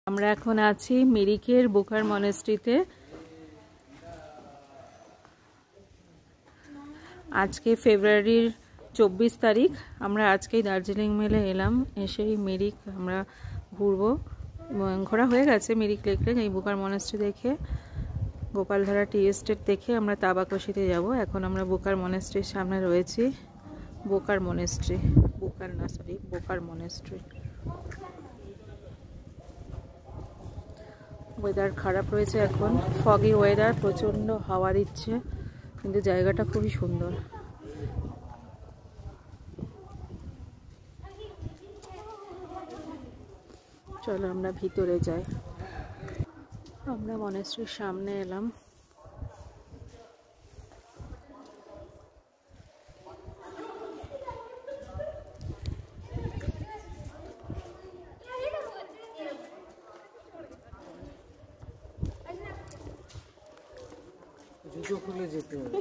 আমরা এখন আছি মিরিকের বুকার মনেস্ট্রিতে। আজকে ফেব্রুয়ারির 24 তারিখ। আমরা আজকেই দার্জিলিং মেলে এলাম, এসেই মিরিক আমরা ঘুরবো। ঘোরা হয়ে গেছে মিরিক লেক। এই বুকার মনেস্ট্রি দেখে, গোপালধারা টি এস্টেট দেখে আমরা তাবাকশিতে যাব। এখন আমরা বুকার মনেস্ট্রির সামনে রয়েছি। Booker monastery, Booker monastery. Weather খারাপ রয়েছে এখন, ফগি ওয়েদার, প্রচণ্ড হাওয়া দিচ্ছে, কিন্তু জায়গাটা খুবই সুন্দর। চলো আমরা ভিতরে যাই। আমরা মনেস্ট্রির সামনে এলাম। জুতো খুলে যেতে হবে।